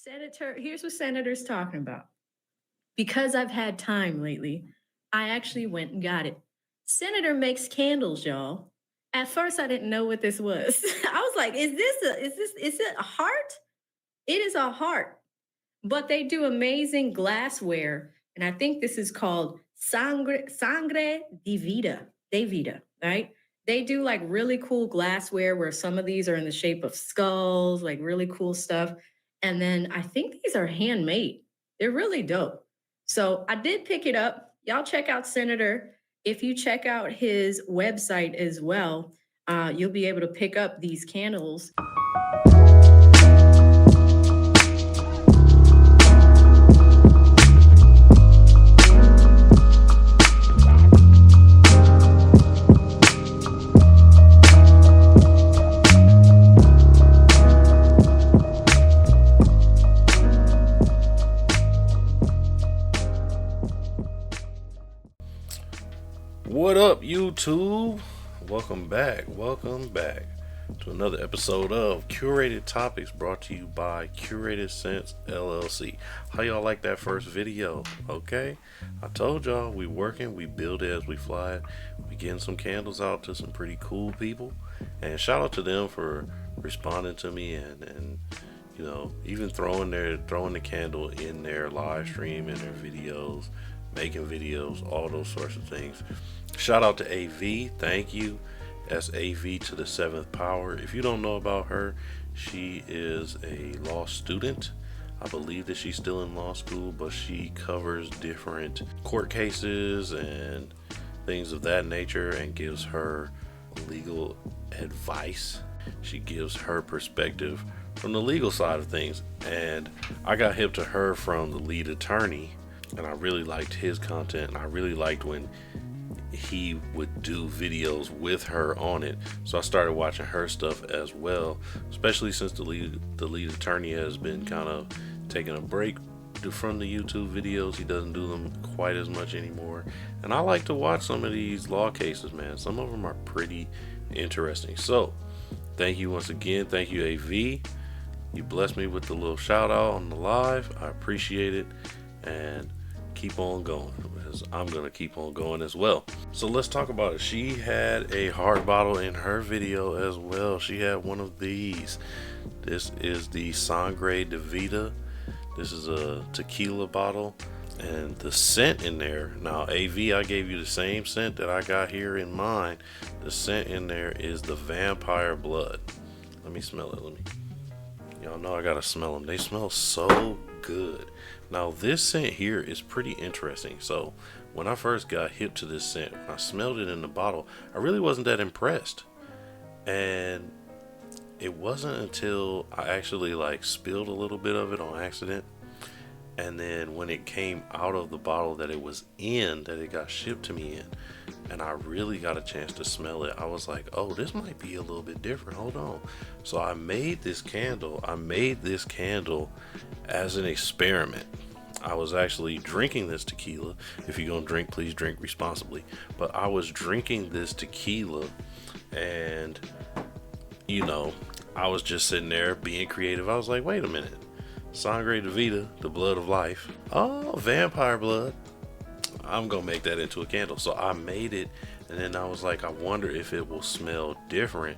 Senator, here's what Senator's talking about. Because I've had time lately, I actually went and got it. Senator makes candles, y'all. At first, I didn't know what this was. I was like, is it a heart? It is a heart. But they do amazing glassware. And I think this is called Sangre de Vida, right? They do like really cool glassware where some of these are in the shape of skulls, like really cool stuff. And then I think these are handmade. They're really dope. So I did pick it up. Y'all check out Senator. If you check out his website as well, you'll be able to pick up these candles. What up, YouTube? Welcome back to another episode of Curated Topics, brought to you by Curated Sense LLC. How y'all like that first video? Okay, I told y'all we working, we build it as we fly it. We getting some candles out to some pretty cool people, and shout out to them for responding to me and you know, even throwing the candle in their live stream, in their videos, making videos, all those sorts of things. Shout out to AV, thank you. That's AV to the seventh power. If you don't know about her, she is a law student. I believe that she's still in law school, but she covers different court cases and things of that nature and gives her legal advice. She gives her perspective from the legal side of things. And I got hip to her from the lead attorney, and I really liked his content, and I really liked when he would do videos with her on it. So I started watching her stuff as well, especially since the lead attorney has been kind of taking a break from the YouTube videos. He doesn't do them quite as much anymore, and I like to watch some of these law cases, man. Some of them are pretty interesting. So thank you once again. Thank you, AV. You blessed me with the little shout out on the live. I appreciate it, and keep on going, because I'm gonna keep on going as well. So let's talk about it. She had a heart bottle in her video as well. She had one of these. This is the Sangre de Vida. This is a tequila bottle, and the scent in there, now AV, I gave you the same scent that I got here in mine. The scent in there is the vampire blood. Let me smell it. Y'all know I gotta smell them. They smell so good. Now this scent here is pretty interesting. So when I first got hip to this scent, when I smelled it in the bottle, I really wasn't that impressed. And it wasn't until I actually like spilled a little bit of it on accident, and then when it came out of the bottle that it was in, that it got shipped to me in, and I really got a chance to smell it, I was like, oh, this might be a little bit different. Hold on. So I made this candle as an experiment. I was actually drinking this tequila. If you're gonna drink, please drink responsibly. But I was drinking this tequila, and you know, I was just sitting there being creative. I was like, wait a minute. Sangre de Vida, the blood of life. Oh, vampire blood. I'm gonna make that into a candle. So I made it, and then I was like, I wonder if it will smell different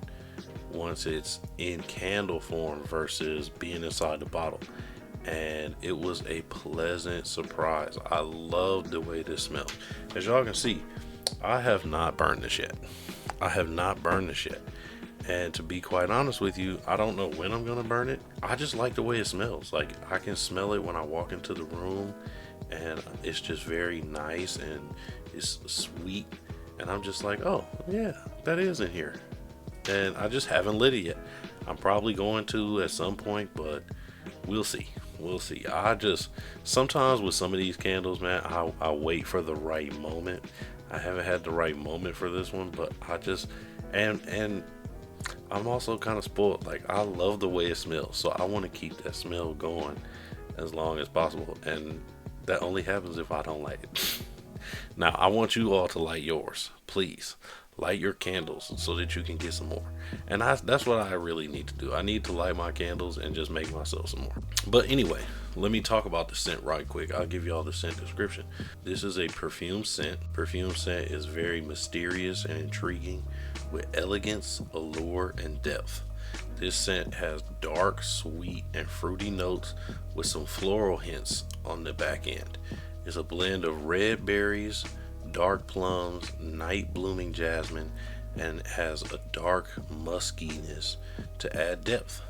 once it's in candle form versus being inside the bottle. And it was a pleasant surprise. I love the way this smells. As y'all can see, I have not burned this yet. And to be quite honest with you, I don't know when I'm gonna burn it. I just like the way it smells. Like, I can smell it when I walk into the room, and it's just very nice and it's sweet. And I'm just like, oh yeah, that is in here. And I just haven't lit it yet. I'm probably going to at some point, but we'll see. I just, sometimes with some of these candles, man, I wait for the right moment. I haven't had the right moment for this one, but I just, and I'm also kind of spoiled. Like, I love the way it smells, so I want to keep that smell going as long as possible, and that only happens if I don't light it. Now I want you all to light yours. Please Light your candles so that you can get some more. And that's what I really need to do. I need to light my candles and just make myself some more. But anyway, let me talk about the scent right quick. I'll give you all the scent description. This is a perfume scent. Perfume scent is very mysterious and intriguing with elegance, allure, and depth. This scent has dark, sweet, and fruity notes with some floral hints on the back end. It's a blend of red berries, dark plums, night blooming jasmine, and has a dark muskiness to add depth.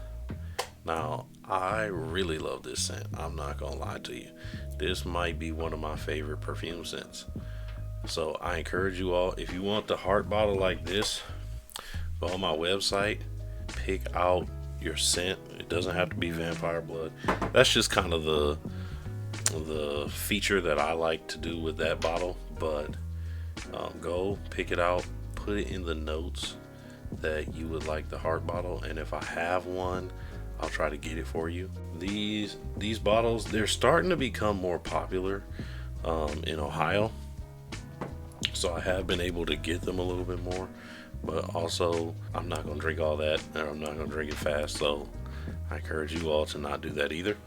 Now, I really love this scent. I'm not gonna lie to you. This might be one of my favorite perfume scents. So I encourage you all, if you want the heart bottle like this, go on my website, pick out your scent. It doesn't have to be vampire blood. That's just kind of the feature that I like to do with that bottle. But go pick it out, put it in the notes that you would like the heart bottle, and if I have one, I'll try to get it for you. These bottles, they're starting to become more popular in Ohio, so I have been able to get them a little bit more. But also, I'm not gonna drink all that, and I'm not gonna drink it fast, so I encourage you all to not do that either.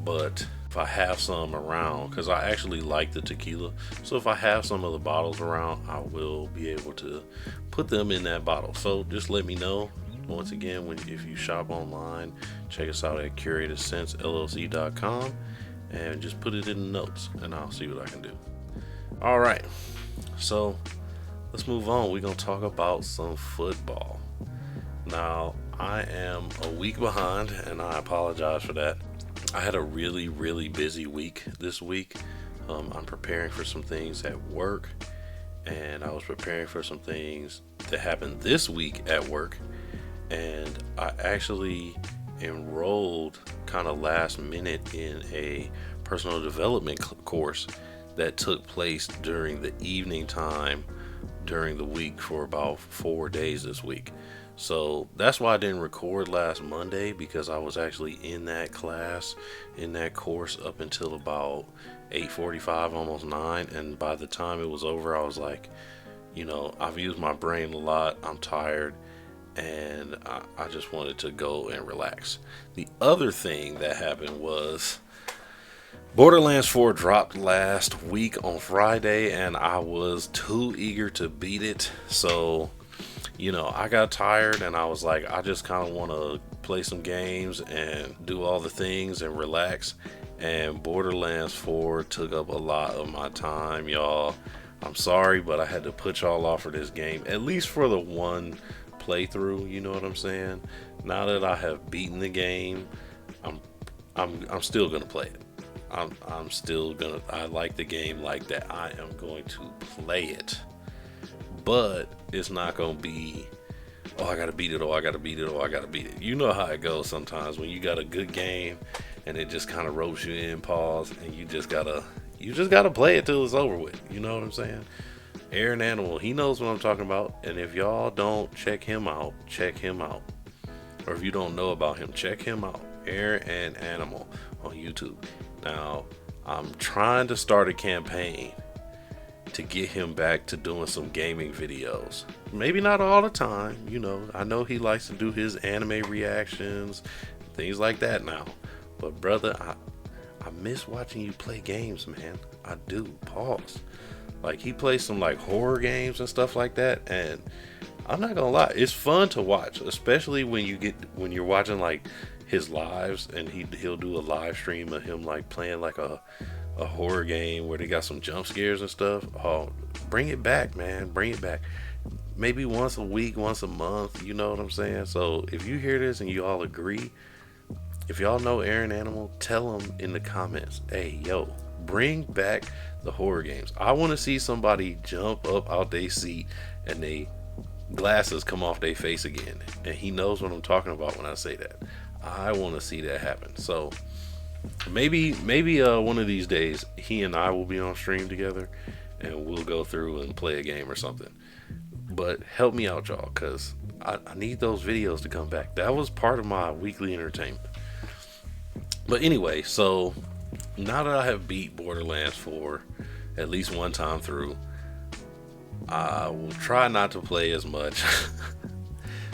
But if I have some around, because I actually like the tequila, so if I have some of the bottles around, I will be able to put them in that bottle. So just let me know. Once again, if you shop online, check us out at curatedsentsllc.com and just put it in the notes, and I'll see what I can do. All right, so let's move on. We're gonna talk about some football. Now, I am a week behind, and I apologize for that. I had a really, really busy week this week. I'm preparing for some things at work, and I was preparing for some things that happened this week at work. And I actually enrolled kind of last minute in a personal development course that took place during the evening time during the week for about 4 days this week. So that's why I didn't record last Monday, because I was actually in that class, in that course up until about 8:45, almost 9. And by the time it was over, I was like, I've used my brain a lot. I'm tired. And I just wanted to go and relax. The other thing that happened was Borderlands 4 dropped last week on Friday, and I was too eager to beat it. So I got tired, and I was like, I just kind of want to play some games and do all the things and relax. And Borderlands 4 took up a lot of my time, y'all. I'm sorry, but I had to put y'all off for this game, at least for the one playthrough. You know what I'm saying? Now that I have beaten the game, I'm still gonna play it. I'm still gonna. I like the game like that. I am going to play it. But it's not gonna be, I gotta beat it, I gotta beat it, I gotta beat it. You know how it goes sometimes when you got a good game and it just kind of ropes you in, pause, and you just gotta play it till it's over with. You know what I'm saying? Aaron Animal, he knows what I'm talking about. And if y'all don't check him out. Or if you don't know about him, check him out. Aaron and Animal on YouTube. Now, I'm trying to start a campaign to get him back to doing some gaming videos. Maybe not all the time, I know he likes to do his anime reactions, things like that now. But brother, I miss watching you play games, man. I do. Pause. Like, he plays some like horror games and stuff like that, and I'm not gonna lie, it's fun to watch, especially when you're watching like his lives, and he'll do a live stream of him like playing like a horror game where they got some jump scares and stuff. Oh, bring it back, man. Bring it back. Maybe once a week, once a month, you know what I'm saying? So if you hear this and you all agree, if y'all know Aaron Animal, tell him in the comments, hey, yo, bring back the horror games. I want to see somebody jump up out their seat and they glasses come off their face again. And he knows what I'm talking about when I say that. I want to see that happen. So maybe one of these days he and I will be on stream together and we'll go through and play a game or something. But help me out, y'all, because I need those videos to come back. That was part of my weekly entertainment. But anyway, so now that I have beat Borderlands 4 at least one time through, I will try not to play as much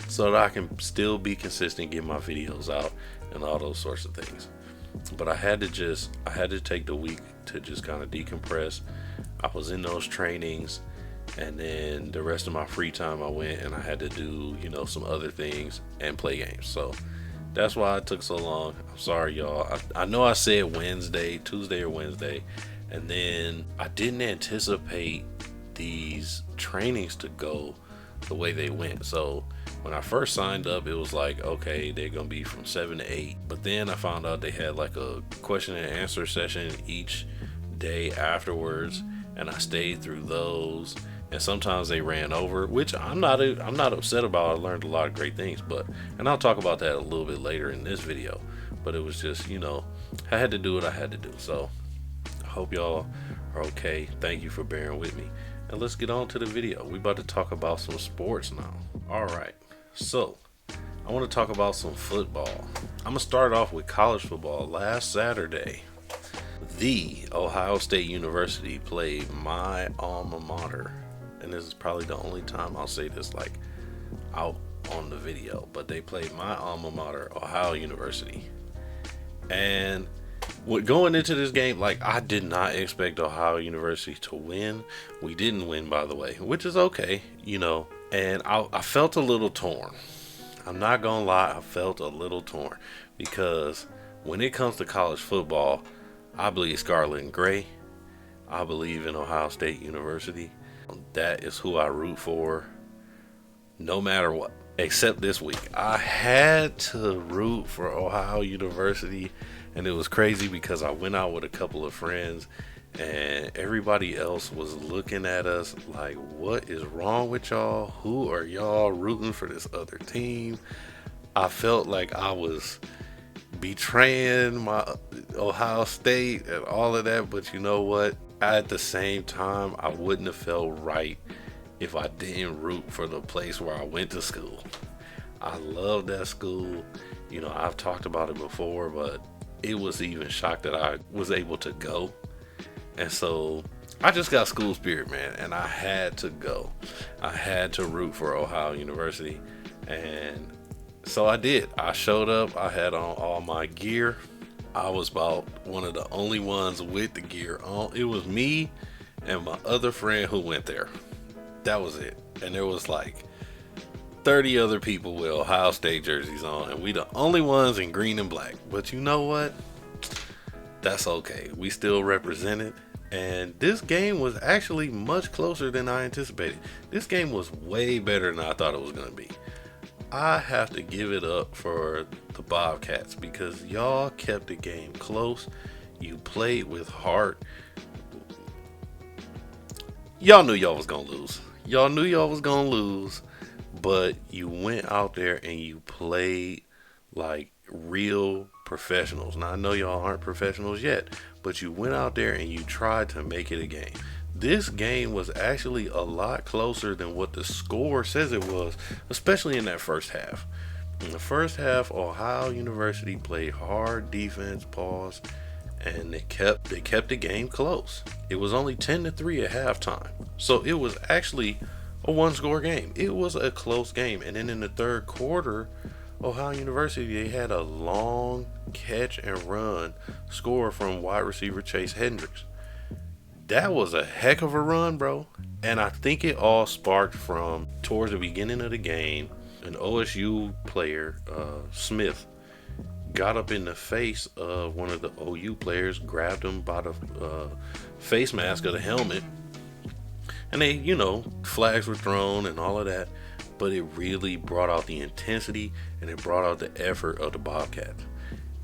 so that I can still be consistent, get my videos out, and all those sorts of things. But I had to take the week to just kind of decompress. I was in those trainings, and then the rest of my free time I went and I had to do, some other things and play games. So that's why it took so long. I'm sorry, y'all. I know I said Tuesday or Wednesday, and then I didn't anticipate these trainings to go the way they went. So when I first signed up, it was like, okay, they're gonna be from 7 to 8. But then I found out they had like a question and answer session each day afterwards, and I stayed through those. And sometimes they ran over, which I'm not upset about. I learned a lot of great things, and I'll talk about that a little bit later in this video. But it was just, I had to do what I had to do. So I hope y'all are okay. Thank you for bearing with me. And let's get on to the video. We about to talk about some sports now. All right. So I want to talk about some football. I'm gonna start off with college football. Last Saturday, the Ohio State University played my alma mater. And this is probably the only time I'll say this like out on the video, but they played my alma mater, Ohio University. And going into this game, like, I did not expect Ohio University to win. We didn't win, by the way, which is okay, and I felt a little torn. I'm not gonna lie, I felt a little torn because when it comes to college football, I believe scarlet and gray. I believe in Ohio State University. That is who I root for no matter what, except this week. I had to root for Ohio University, and it was crazy because I went out with a couple of friends and everybody else was looking at us like, what is wrong with y'all? Who are y'all rooting for this other team? I felt like I was betraying my Ohio State and all of that, but you know what? At the same time, I wouldn't have felt right if I didn't root for the place where I went to school. I love that school. I've talked about it before, but it was even shocked that I was able to go. And so I just got school spirit, man, and I had to go. I had to root for Ohio University, and so I did. I showed up. I had on all my gear. I was about one of the only ones with the gear on. It was me and my other friend who went there. That was it. And there was like 30 other people with Ohio State jerseys on, and we the only ones in green and black. But you know what? That's okay. We still represented. And this game was actually much closer than I anticipated. This game was way better than I thought it was going to be. I have to give it up for the Bobcats because y'all kept the game close. You played with heart. Y'all knew y'all was going to lose. Y'all knew y'all was going to lose, but you went out there and you played like real professionals. Now, I know y'all aren't professionals yet, but you went out there and you tried to make it a game. This game was actually a lot closer than what the score says it was, especially in that first half. In the first half, Ohio University played hard defense, and they kept the game close. It was only 10-3 at halftime. So it was actually a one-score game. It was a close game. And then in the third quarter, Ohio University, they had a long catch and run score from wide receiver Chase Hendricks. That was a heck of a run, bro. And I think it all sparked from towards the beginning of the game. An OSU player, Smith, got up in the face of one of the OU players, grabbed him by the face mask of the helmet. And they, flags were thrown and all of that. But it really brought out the intensity and it brought out the effort of the Bobcats.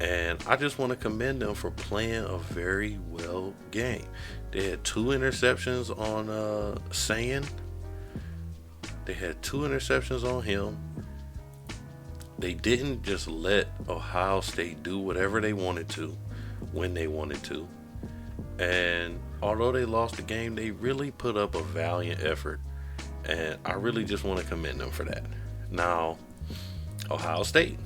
And I just want to commend them for playing a very well game. They had 2 interceptions on Sand. They had 2 interceptions on him. They didn't just let Ohio State do whatever they wanted to when they wanted to. And although they lost the game, they really put up a valiant effort. And I really just want to commend them for that. Now, Ohio State,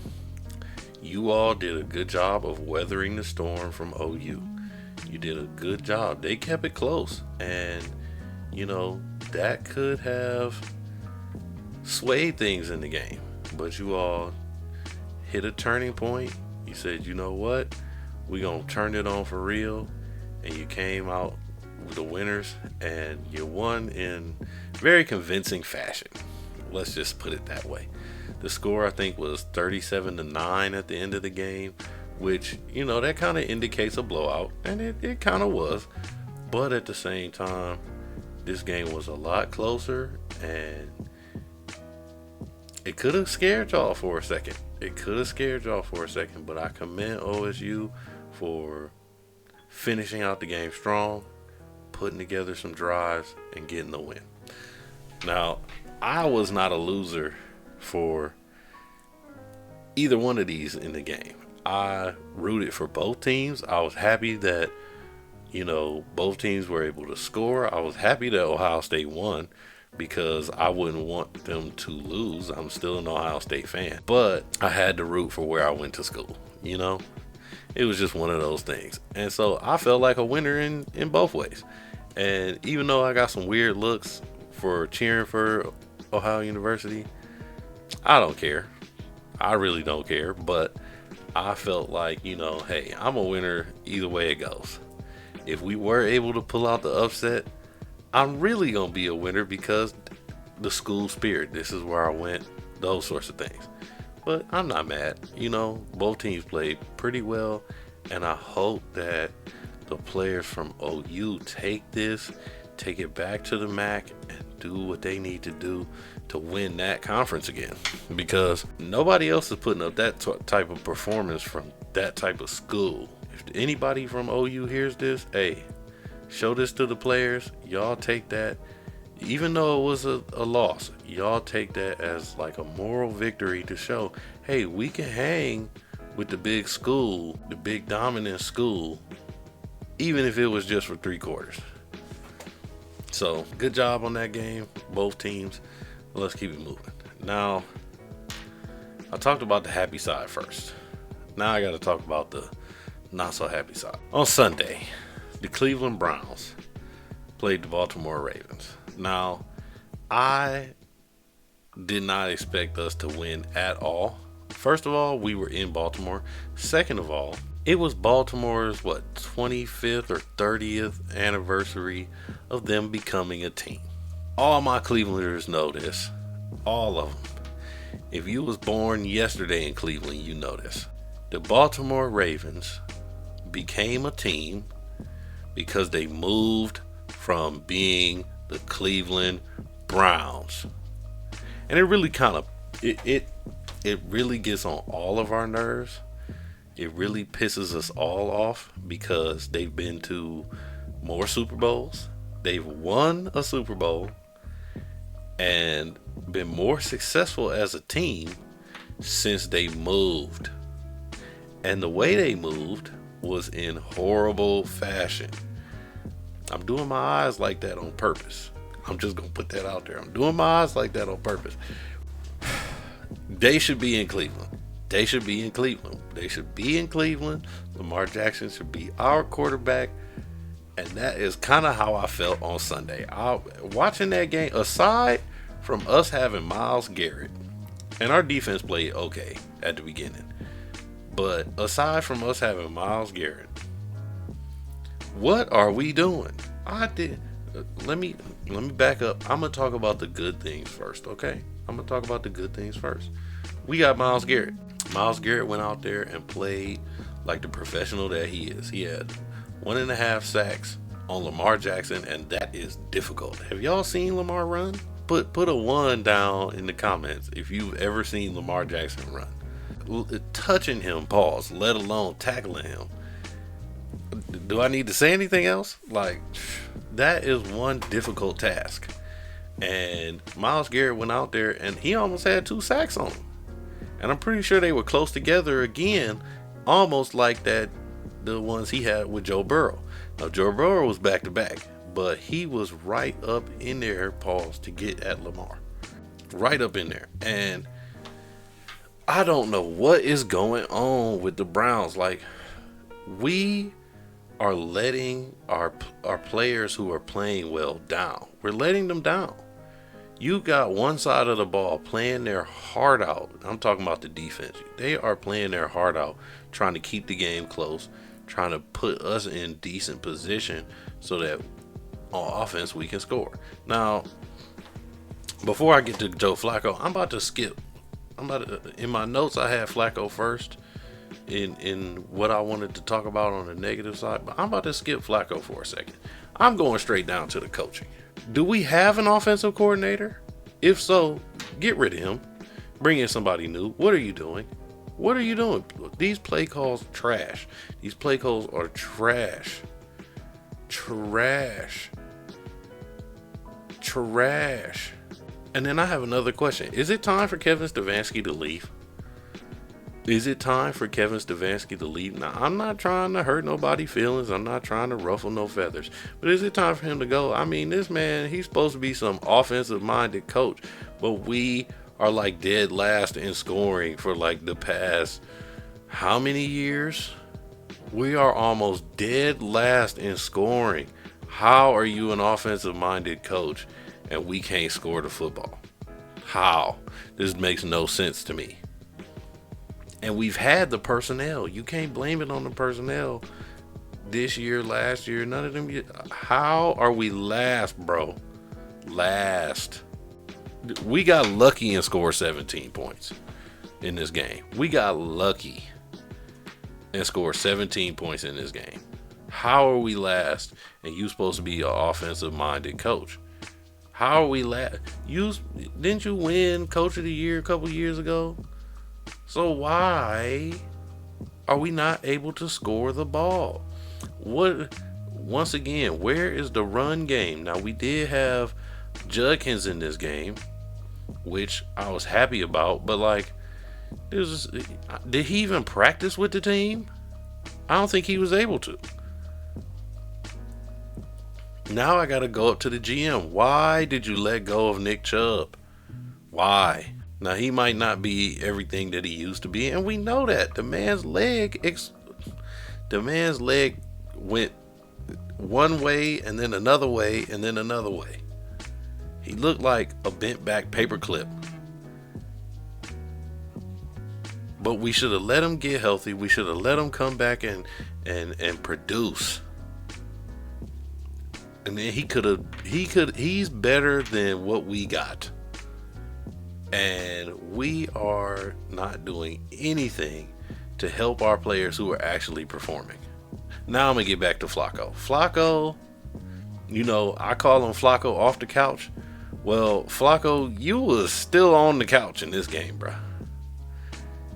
you all did a good job of weathering the storm from OU. You did a good job. They kept it close. And, you know, that could have swayed things in the game. But you all hit a turning point. You said, you know what? We're going to turn it on for real. And you came out with the winners and you won in very convincing fashion. Let's just put it that way. The score, I think, was 37-9 at the end of the game, which, you know, that kind of indicates a blowout. And it kind of was. But at the same time, this game was a lot closer, and it could have scared y'all for a second. But I commend OSU for finishing out the game strong, putting together some drives, and getting the win. Now, I was not a loser for either one of these in the game. I rooted for both teams. I was happy that, you know, both teams were able to score. I was happy that Ohio State won because I wouldn't want them to lose. I'm still an Ohio State fan. But I had to root for where I went to school, you know? It was just one of those things. And so I felt like a winner in both ways. And even though I got some weird looks for cheering for Ohio University, I don't care. I really don't care. But I felt like, you know, hey, I'm a winner either way it goes. If we were able to pull out the upset, I'm really going to be a winner because the school spirit, this is where I went, those sorts of things. But I'm not mad. You know, both teams played pretty well, and I hope that the players from OU take it back to the MAC, and do what they need to do to win that conference again. Because nobody else is putting up that type of performance from that type of school. If anybody from OU hears this, hey, show this to the players. Y'all take that, even though it was a loss, y'all take that as like a moral victory to show, hey, we can hang with the big school, the big dominant school, even if it was just for 3 quarters. So good job on that game, both teams. Let's keep it moving. Now, I talked about the happy side first. Now I got to talk about the not so happy side. On Sunday, the Cleveland Browns played the Baltimore Ravens. Now, I did not expect us to win at all. First of all, we were in Baltimore. Second of all, it was Baltimore's 25th or 30th anniversary of them becoming a team. All my Clevelanders know this. All of them. If you was born yesterday in Cleveland, you know this. The Baltimore Ravens became a team because they moved from being the Cleveland Browns. And it really kind of it really gets on all of our nerves. It really pisses us all off because they've been to more Super Bowls. They've won a Super Bowl and been more successful as a team since they moved. And the way they moved was in horrible fashion. I'm doing my eyes like that on purpose. I'm just going to put that out there. I'm doing my eyes like that on purpose. They should be in Cleveland. They should be in Cleveland. Lamar Jackson should be our quarterback. And that is kind of how I felt on Sunday. Watching that game, aside from us having Myles Garrett, and our defense played okay at the beginning. But aside from us having Myles Garrett, what are we doing? Let me back up. I'm gonna talk about the good things first, okay? We got Myles Garrett. Myles Garrett went out there and played like the professional that he is. He had 1.5 sacks on Lamar Jackson, and that is difficult. Have y'all seen Lamar run? Put a 1 down in the comments if you've ever seen Lamar Jackson run. Touching him, pause, let alone tackling him. Do I need to say anything else? Like, that is one difficult task. And Myles Garrett went out there and he almost had 2 sacks on him. And I'm pretty sure they were close together again, almost like the ones he had with Joe Burrow. Now, Joe Burrow was back to back, but he was right up in there, pause, to get at Lamar. Right up in there. And I don't know what is going on with the Browns. Like, we are letting our players who are playing well down. We're letting them down. You got one side of the ball playing their heart out. I'm talking about the defense. They are playing their heart out, trying to keep the game close, trying to put us in decent position so that on offense we can score. Now, before I get to Joe Flacco, I'm about to skip. In my notes I had Flacco first in what I wanted to talk about on the negative side, but I'm about to skip Flacco for a second. I'm going straight down to the coaching. Do we have an offensive coordinator? If so, get rid of him. Bring in somebody new. What are you doing? What are you doing? These play calls trash. These play calls are trash. Trash. Trash. And then I have another question. Is it time for Kevin Stefanski to leave? Is it time for Kevin Stefanski to leave? Now, I'm not trying to hurt nobody's feelings. I'm not trying to ruffle no feathers. But is it time for him to go? I mean, this man, he's supposed to be some offensive-minded coach. But we are like dead last in scoring for like the past how many years? We are almost dead last in scoring. How are you an offensive-minded coach and we can't score the football? How? This makes no sense to me. And we've had the personnel. You can't blame it on the personnel. This year, last year, none of them. How are we last, bro? Last. We got lucky and scored 17 points in this game. We got lucky and scored 17 points in this game. How are we last? And you supposed to be an offensive-minded coach. How are we last? Didn't you win Coach of the Year a couple years ago? So why are we not able to score the ball? Once again, where is the run game? Now, we did have Judkins in this game, which I was happy about, but like, did he even practice with the team? I don't think he was able to. Now I got to go up to the GM. Why did you let go of Nick Chubb? Why? Now, he might not be everything that he used to be, and we know that. The man's leg went one way and then another way and then another way. He looked like a bent back paperclip. But we should have let him get healthy. We should have let him come back and produce. And then he's better than what we got. And we are not doing anything to help our players who are actually performing. Now I'm going to get back to Flacco. Flacco, I call him Flacco off the couch. Well, Flacco, you was still on the couch in this game, bro.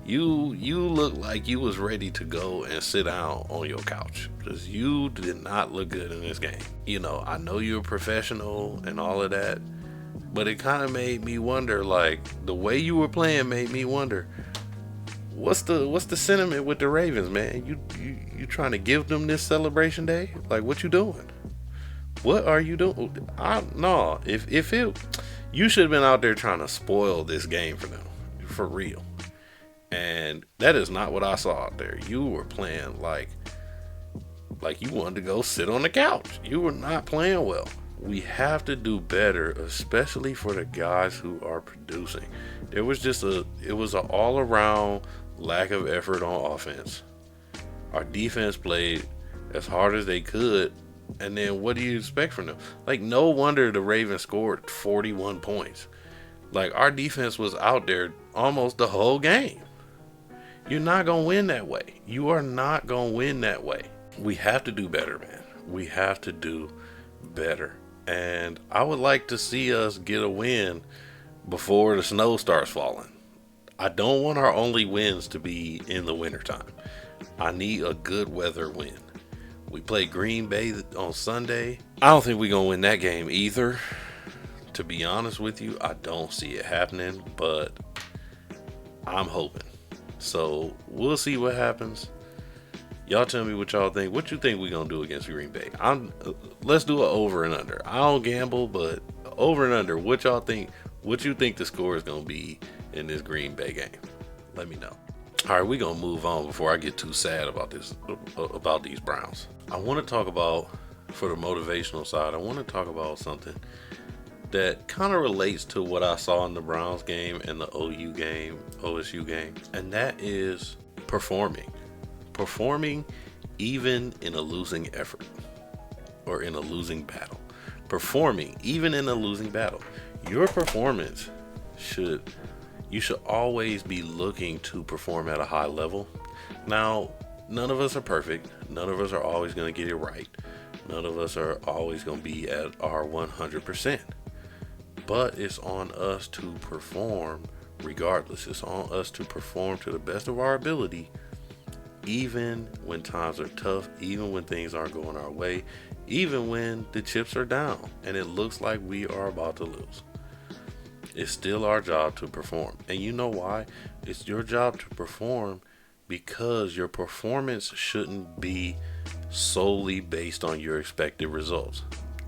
You look like you was ready to go and sit down on your couch because you did not look good in this game. I know you're a professional and all of that, but it kind of made me wonder, like, the way you were playing made me wonder, what's the sentiment with the Ravens, man? You trying to give them this celebration day? Like, what you doing? What are you doing? You should have been out there trying to spoil this game for them, for real. And that is not what I saw out there. You were playing like you wanted to go sit on the couch. You were not playing well. We have to do better, especially for the guys who are producing. It was an all-around lack of effort on offense. Our defense played as hard as they could, and then what do you expect from them? Like, no wonder the Ravens scored 41 points. Like, our defense was out there almost the whole game. You're not going to win that way. You are not going to win that way. We have to do better, man. We have to do better. And I would like to see us get a win before the snow starts falling. I don't want our only wins to be in the wintertime. I need a good weather win. We play Green Bay on Sunday. I don't think we're going to win that game either. To be honest with you, I don't see it happening, but I'm hoping. So we'll see what happens. Y'all tell me what y'all think. What you think we're going to do against Green Bay? Let's do an over and under. I don't gamble, but over and under. What y'all think? What you think the score is going to be in this Green Bay game? Let me know. All right, we're gonna move on before I get too sad about these Browns. I want to talk about, for the motivational side, I want to talk about something that kind of relates to what I saw in the Browns game and the OSU game, and that is performing even in a losing effort or in a losing battle. Performing even in a losing battle. Your performance you should always be looking to perform at a high level. Now, none of us are perfect. None of us are always going to get it right. None of us are always going to be at our 100%. But it's on us to perform regardless. It's on us to perform to the best of our ability, even when times are tough, even when things aren't going our way, even when the chips are down and it looks like we are about to lose. It's still our job to perform. And you know why? It's your job to perform because your performance shouldn't be solely based on your expected results.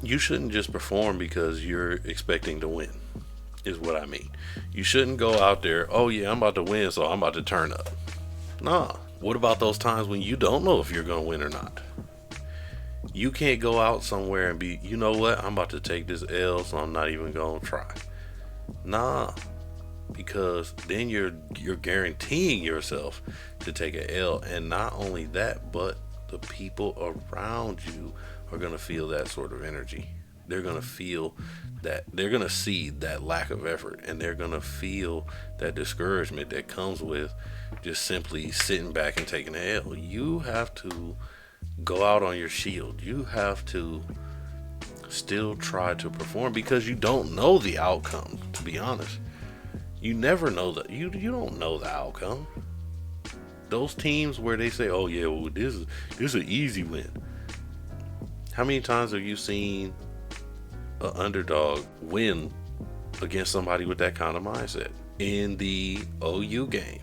You shouldn't just perform because you're expecting to win, is what I mean. You shouldn't go out there, oh yeah, I'm about to win, so I'm about to turn up. Nah. What about those times when you don't know if you're going to win or not? You can't go out somewhere and be, you know what, I'm about to take this L, so I'm not even going to try. Nah, because then you're guaranteeing yourself to take an L, and not only that, but the people around you are going to feel that sort of energy. They're going to feel that, they're going to see that lack of effort, and they're going to feel that discouragement that comes with just simply sitting back and taking an L. You have to go out on your shield. You have to still try to perform because you don't know the outcome, to be honest. You never know that. You don't know the outcome. Those teams where they say, oh yeah, well, this is an easy win. How many times have you seen an underdog win against somebody with that kind of mindset? In the OU game,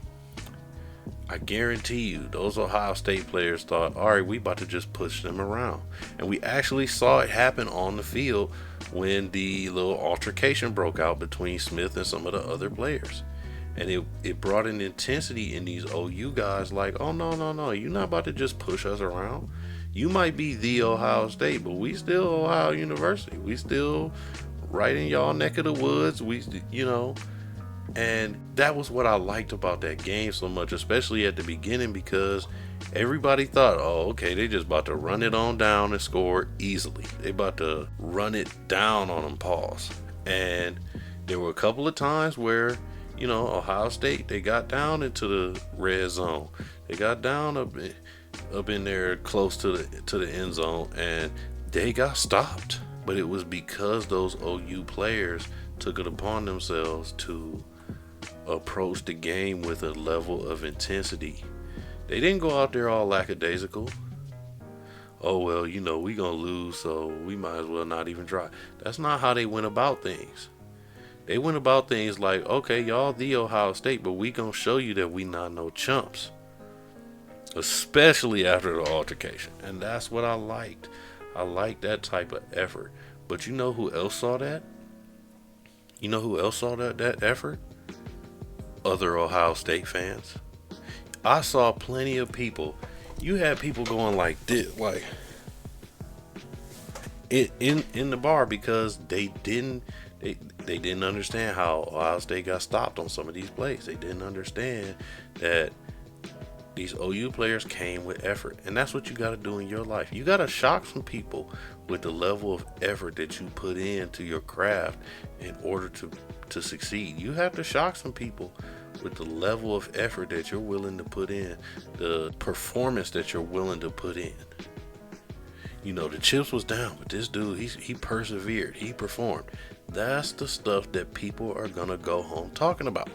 I guarantee you, those Ohio State players thought, all right, we about to just push them around. And we actually saw it happen on the field when the little altercation broke out between Smith and some of the other players. And it brought an intensity in these OU guys like, oh, no, you're not about to just push us around. You might be the Ohio State, but we still Ohio University. We still right in y'all neck of the woods. And that was what I liked about that game so much, especially at the beginning, because everybody thought, oh, okay, they just about to run it on down and score easily. They about to run it down on them, pause. And there were a couple of times where, Ohio State, they got down into the red zone. They got down up in there close to the end zone, and they got stopped. But it was because those OU players took it upon themselves to approach the game with a level of intensity. They didn't go out there all lackadaisical. Oh, well, we gonna lose, so we might as well not even try. That's not how they went about things. They went about things like, okay, y'all the Ohio State, but we gonna show you that we not no chumps. Especially after the altercation. And that's what I liked. I liked that type of effort. But you know who else saw that? You know who else saw that effort? Other Ohio State fans. I saw plenty of people. You had people going like this, like in the bar, because they didn't understand how Ohio State got stopped on some of these plays. They didn't understand that these OU players came with effort, and that's what you got to do in your life. You got to shock some people with the level of effort that you put into your craft in order to succeed. You have to shock some people with the level of effort that you're willing to put in, the performance that you're willing to put in. The chips was down, but this dude, he persevered, he performed. That's the stuff that people are gonna go home talking about.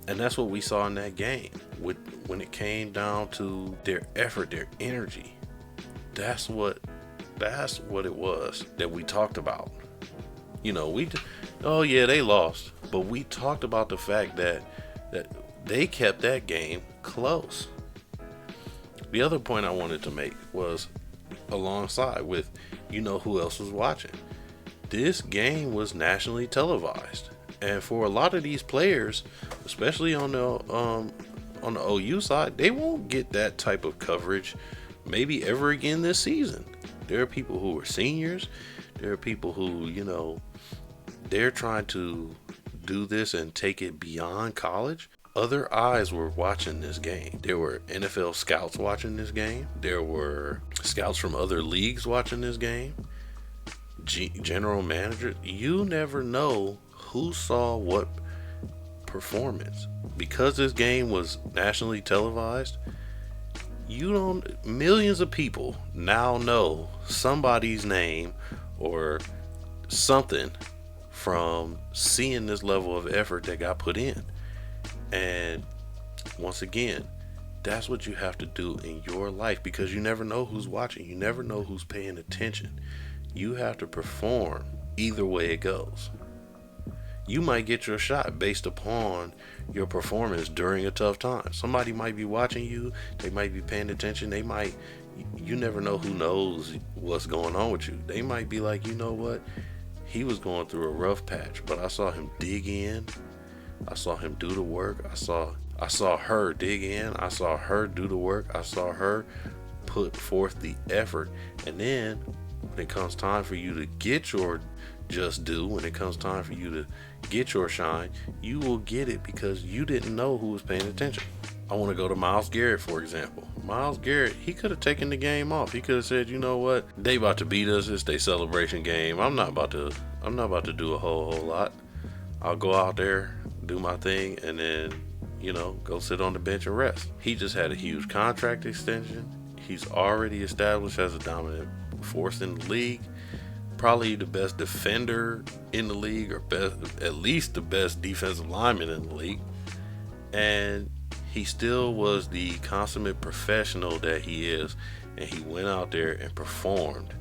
And that's what we saw in that game when it came down to their effort, their energy. That's what it was that we talked about. Oh yeah, they lost, but we talked about the fact that they kept that game close. The other point I wanted to make was alongside with, who else was watching. This game was nationally televised. And for a lot of these players, especially on on the OU side, they won't get that type of coverage maybe ever again this season. There are people who are seniors. There are people who, they're trying to do this and take it beyond college. Other eyes were watching this game. There were NFL scouts watching this game. There were scouts from other leagues watching this game. General managers. You never know who saw what performance. Because this game was nationally televised, millions of people now know somebody's name or something from seeing this level of effort that got put in. And once again, that's what you have to do in your life, because you never know who's watching. You never know who's paying attention. You have to perform either way it goes. You might get your shot based upon your performance during a tough time. Somebody might be watching you. They might be paying attention. You never know who knows what's going on with you. They might be like, you know what? He was going through a rough patch, but I saw him dig in. I saw him do the work. I saw her dig in. I saw her do the work. I saw her put forth the effort. And then when it comes time for you to get your just due, when it comes time for you to get your shine, you will get it because you didn't know who was paying attention. I want to go to Myles Garrett, for example. Myles Garrett, he could have taken the game off. He could have said, you know what? They about to beat us. It's their celebration game. I'm not about to do a whole lot. I'll go out there, do my thing, and then, go sit on the bench and rest. He just had a huge contract extension. He's already established as a dominant force in the league. Probably the best defender in the league, or at least the best defensive lineman in the league. And he still was the consummate professional that he is. And he went out there and performed.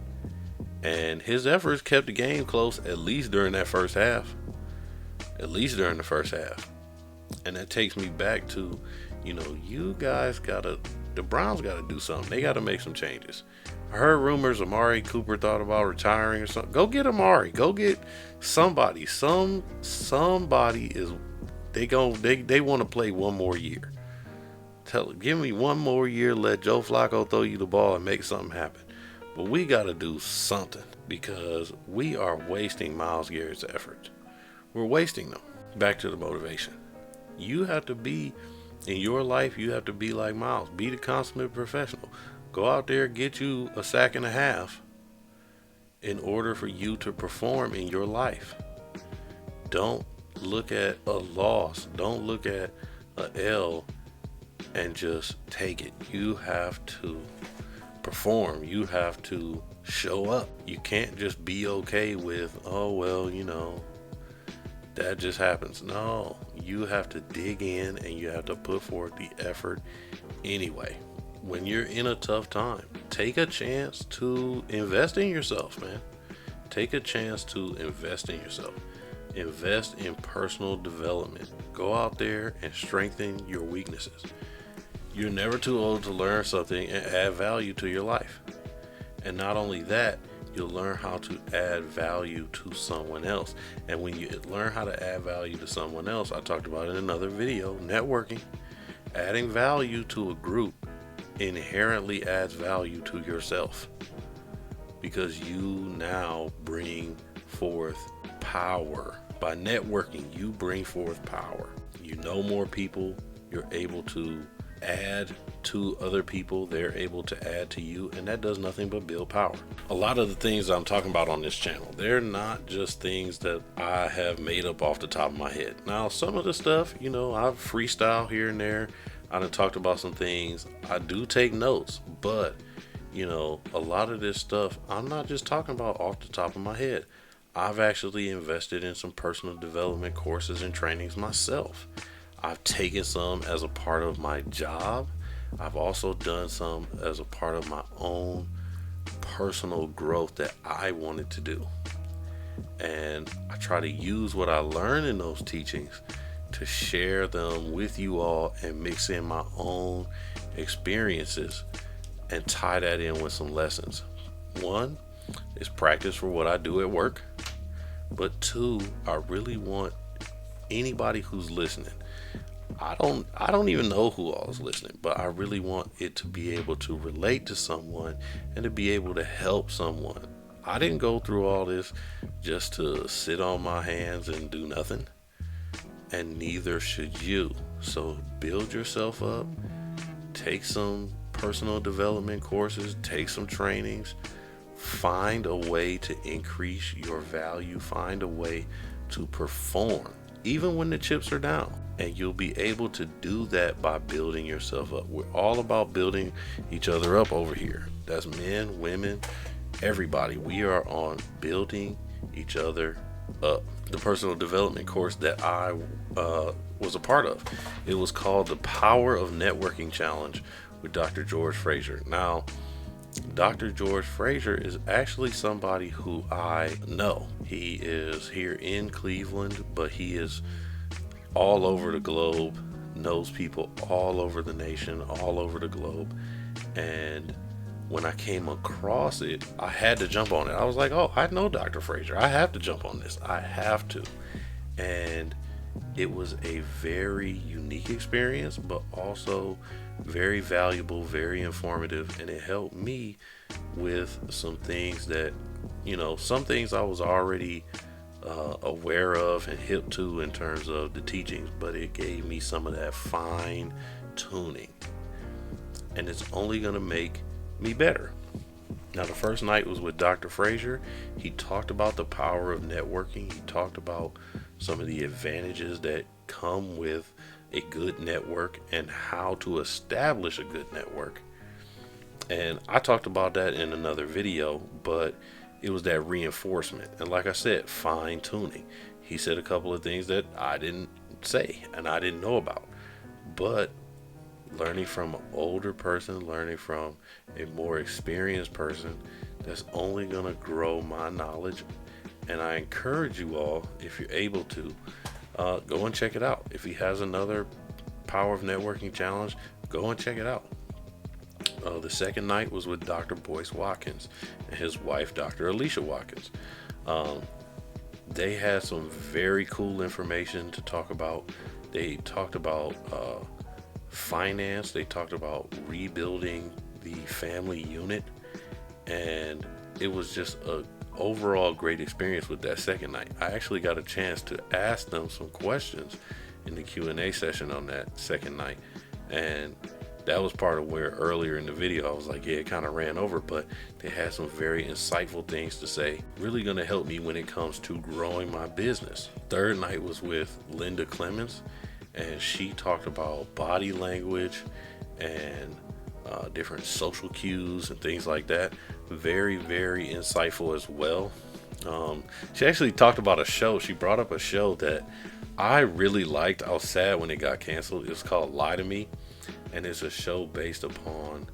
And his efforts kept the game close, at least during that first half. At least during the first half. And that takes me back to, you guys the Browns gotta do something. They gotta make some changes. I heard rumors Amari Cooper thought about retiring or something. Go get Amari. Go get somebody. Somebody is they want to play one more year. Give me one more year. Let Joe Flacco throw you the ball and make something happen. But we gotta do something, because we are wasting Myles Garrett's efforts. We're wasting them. Back to the motivation. You have to be, in your life, you have to be like Myles. Be the consummate professional. Go out there, get you a sack and a half in order for you to perform in your life. Don't look at a loss. Don't look at a L and just take it. You have to perform. You have to show up. You can't just be okay with, that just happens. No, you have to dig in and you have to put forth the effort anyway. When you're in a tough time, take a chance to invest in yourself, man. Take a chance to invest in yourself. Invest in personal development. Go out there and strengthen your weaknesses. You're never too old to learn something and add value to your life. And not only that, you'll learn how to add value to someone else. And when you learn how to add value to someone else, I talked about it in another video, networking. Adding value to a group inherently adds value to yourself, because you now bring forth power. By networking, you bring forth power. You know more people. You're able to add to other people. They're able to add to you, and that does nothing but build power. A lot of the things I'm talking about on this channel, they're not just things that I have made up off the top of my head. Now, some of the stuff, I've freestyle here and there. I done talked about some things. I do take notes, but a lot of this stuff I'm not just talking about off the top of my head. I've actually invested in some personal development courses and trainings myself. I've taken some as a part of my job. I've also done some as a part of my own personal growth that I wanted to do. And I try to use what I learned in those teachings to share them with you all and mix in my own experiences and tie that in with some lessons. One is practice for what I do at work. But two, I really want anybody who's listening, I don't even know who all is listening, but I really want it to be able to relate to someone and to be able to help someone. I didn't go through all this just to sit on my hands and do nothing, and neither should you. So build yourself up, take some personal development courses, take some trainings, find a way to increase your value, find a way to perform, even when the chips are down. And you'll be able to do that by building yourself up. We're all about building each other up over here. That's men, women, everybody. We are on building each other up. The personal development course that I was a part of, it was called the Power of Networking Challenge with Dr. George Fraser. Now, Dr. George Fraser is actually somebody who I know. He is here in Cleveland, but he is all over the globe, knows people all over the nation, all over the globe. And when I came across it, I had to jump on it. I was like, oh, I know Dr. Fraser. I have to jump on this. I have to. And it was a very unique experience, but also very valuable, very informative, and it helped me with some things that, some things I was already aware of and hip to in terms of the teachings, but it gave me some of that fine tuning, and it's only going to make me better. Now, the first night was with Dr. Fraser. He talked about the power of networking. He talked about some of the advantages that come with a good network and how to establish a good network. And I talked about that in another video, but it was that reinforcement. And like I said, fine tuning. He said a couple of things that I didn't say and I didn't know about. But learning from an older person, learning from a more experienced person, that's only going to grow my knowledge. And I encourage you all, if you're able to, go and check it out. If he has another Power of Networking challenge, go and check it out. The second night was with Dr. Boyce Watkins and his wife, Dr. Alicia Watkins. They had some very cool information to talk about. They talked about finance. They talked about rebuilding the family unit, and it was just a overall great experience with that second night. I actually got a chance to ask them some questions in the Q&A session on that second night, and that was part of where earlier in the video I was like, yeah, it kind of ran over, but they had some very insightful things to say, really going to help me when it comes to growing my business. Third night was with Linda Clemens, and she talked about body language and different social cues and things like that. Very, very insightful as well. She actually talked about a show. She brought up a show that I really liked. I was sad when it got canceled. It's called Lie to Me, and it's a show based upon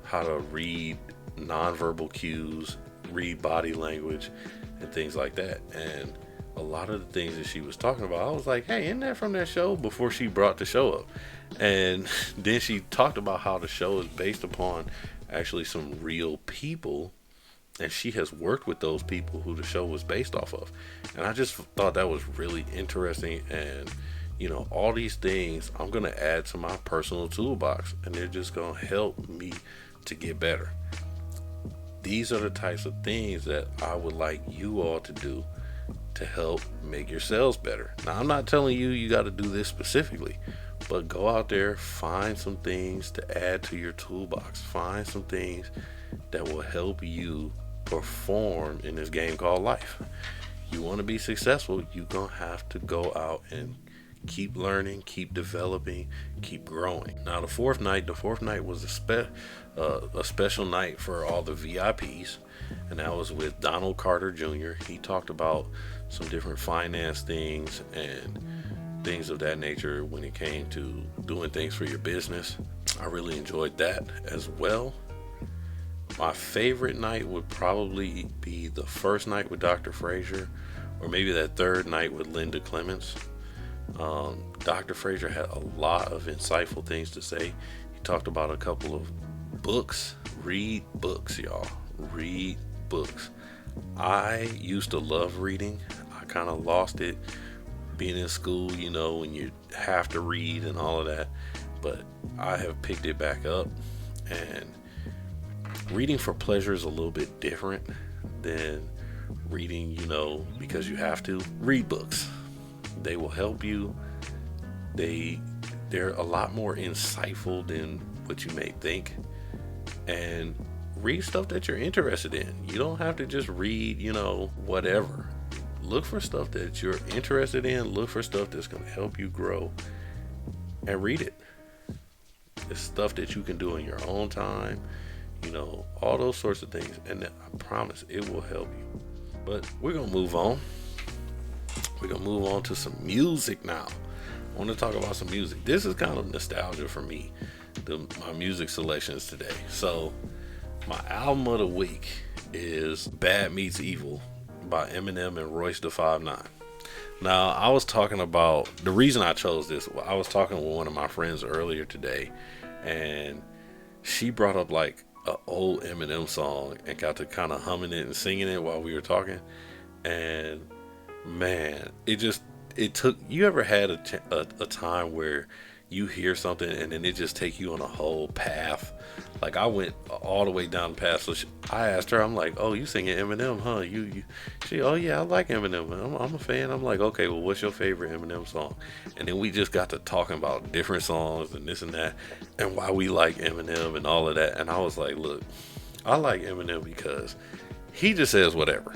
how to read nonverbal cues, read body language, and things like that. And a lot of the things that she was talking about, I was like, hey, isn't that from that show? Before she brought the show up. And then she talked about how the show is based upon actually some real people, and she has worked with those people who the show was based off of. And I just thought that was really interesting. And all these things I'm going to add to my personal toolbox, and they're just going to help me to get better. These are the types of things that I would like you all to do to help make yourselves better. Now, I'm not telling you got to do this specifically, but go out there, find some things to add to your toolbox. Find some things that will help you perform in this game called life. You want to be successful, you're going to have to go out and keep learning, keep developing, keep growing. Now, the fourth night was a special night for all the VIPs, and that was with Donald Carter Jr. He talked about some different finance things and things of that nature when it came to doing things for your business. I really enjoyed that as well. My favorite night would probably be the first night with Dr. Fraser, or maybe that third night with Linda Clemens. Dr. Fraser had a lot of insightful things to say. He talked about a couple of books. Read books, y'all. Read books. I used to love reading. I kind of lost it being in school, when you have to read and all of that. But I have picked it back up, and reading for pleasure is a little bit different than reading, because you have to. Read books. They will help you. They're a lot more insightful than what you may think. And read stuff that you're interested in. You don't have to just read, whatever. Look for stuff that you're interested in. Look for stuff that's going to help you grow, and read it. It's stuff that you can do in your own time, all those sorts of things. And I promise it will help you. But we're going to move on. We're going to move on to some music now. I want to talk about some music. This is kind of nostalgia for me, my music selections today. So my album of the week is Bad Meets Evil by Eminem and Royce da 5'9". Now, I was talking about, the reason I chose this, I was talking with one of my friends earlier today, and she brought up like an old Eminem song and got to kind of humming it and singing it while we were talking. And man, it took, you ever had a time where you hear something and then it just take you on a whole path? Like, I went all the way down the path. So I asked her, I'm like, oh, you singing Eminem, huh? She, oh yeah, I like Eminem. I'm a fan. I'm like, okay, well, what's your favorite Eminem song? And then we just got to talking about different songs and this and that, and why we like Eminem and all of that. And I was like, look, I like Eminem because he just says whatever.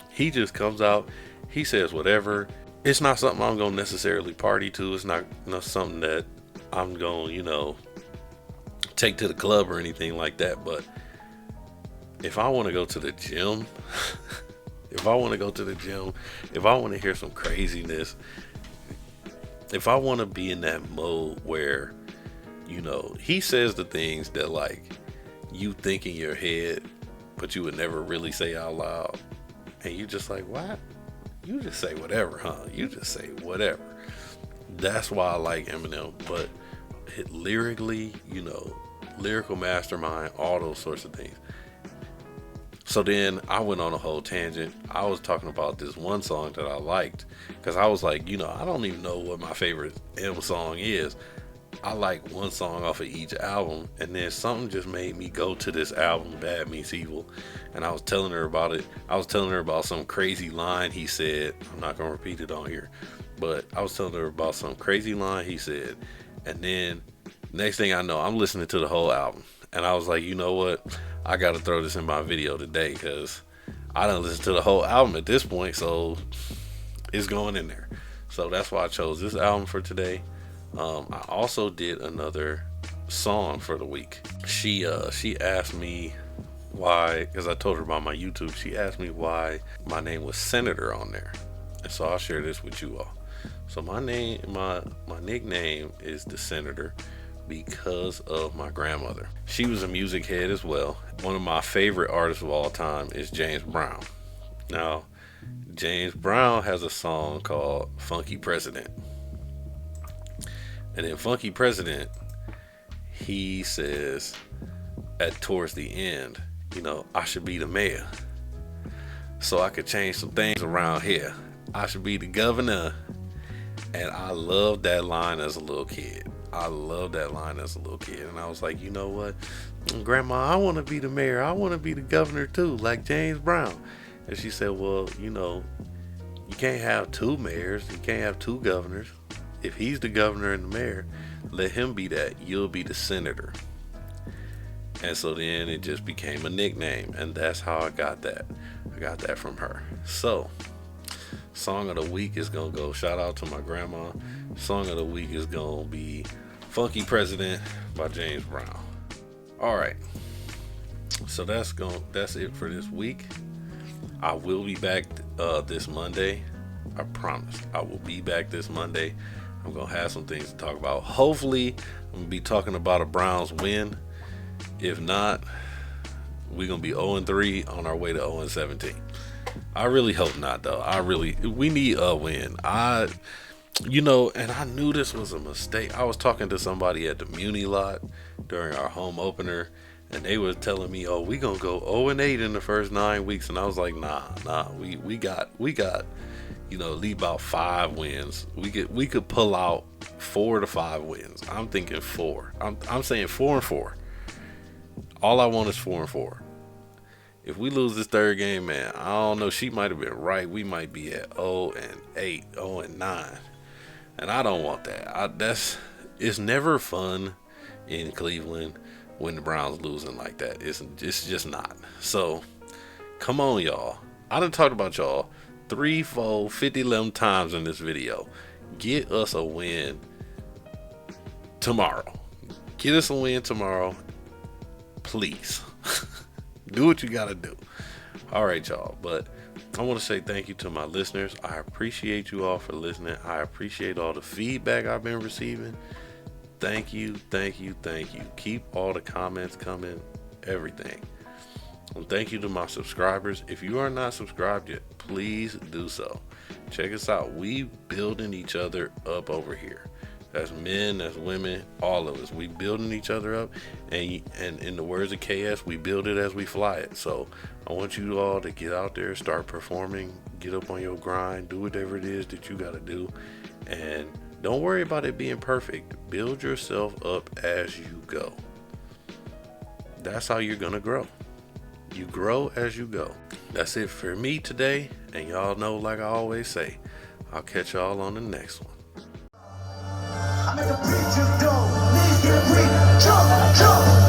He just comes out, he says whatever. It's not something I'm going to necessarily party to. It's not something that I'm going, take to the club or anything like that. But if I want to go to the gym, if I want to hear some craziness, if I want to be in that mode where, he says the things that like you think in your head, but you would never really say out loud. And you just like, what? You just say whatever, huh? You just say whatever. That's why I like Eminem. But lyrically, lyrical mastermind, all those sorts of things. So then I went on a whole tangent. I was talking about this one song that I liked, because I was like, I don't even know what my favorite M song is. I like one song off of each album, and then something just made me go to this album, Bad Meets Evil, and I was telling her about it. I was telling her about some crazy line he said. I'm not gonna repeat it on here, but I was telling her about some crazy line he said, and then next thing I know, I'm listening to the whole album, and I was like, you know what? I gotta throw this in my video today, because I done listened to the whole album at this point, so it's going in there. So that's why I chose this album for today. I also did another song for the week. She asked me why, because I told her about my YouTube. She asked me why my name was Senator on there, and so I'll share this with you all. So my nickname is the Senator because of my grandmother. She was a music head as well. One of my favorite artists of all time is James Brown. Now, James Brown has a song called Funky President. And in Funky President, he says towards the end, I should be the mayor so I could change some things around here. I should be the governor. And I loved that line as a little kid. And I was like, you know what, Grandma, I want to be the mayor. I want to be the governor too, like James Brown. And she said, well, you can't have two mayors. You can't have two governors. If he's the governor and the mayor, let him be that. You'll be the senator. And so then it just became a nickname, and that's how I got that. I got that from her. So, song of the week is gonna go, shout out to my grandma. Song of the week is gonna be Funky President by James Brown. All right. So that's it for this week. I will be back this Monday. I promise. I will be back this Monday. I'm going to have some things to talk about. Hopefully, I'm going to be talking about a Browns win. If not, we're going to be 0-3 on our way to 0-17. I really hope not, though. We need a win. And I knew this was a mistake. I was talking to somebody at the Muni lot during our home opener, and they were telling me, oh, we going to go 0-8 in the first 9 weeks. And I was like, nah, we got at least about 5 wins. We could pull out 4 to 5 wins. I'm thinking 4. I'm saying 4-4. All I want is 4-4. If we lose this third game, man, I don't know. She might have been right. We might be at 0-8, 0-9, and I don't want that. It's never fun in Cleveland when the Browns losing like that. It's just not. So come on, y'all. I done talked about y'all 3, 4, 50, 11 times in this video. Get us a win tomorrow. Get us a win tomorrow, please. Do what you gotta do. All right, y'all. But I want to say thank you to my listeners. I appreciate you all for listening. I appreciate all the feedback I've been receiving. Thank you, thank you, thank you. Keep all the comments coming, everything. And thank you to my subscribers. If you are not subscribed yet, please do so. Check us out. We building each other up over here. That's men, that's women, all of us. We building each other up, and in the words of KS, we build it as we fly it. So I want you all to get out there, start performing, get up on your grind, do whatever it is that you got to do, and don't worry about it being perfect. Build yourself up as you go. That's how you're gonna grow. You grow as you go. That's it for me today, and y'all know, like I always say, I'll catch y'all on the next one. I make a preacher go, knees get weak, jump, jump.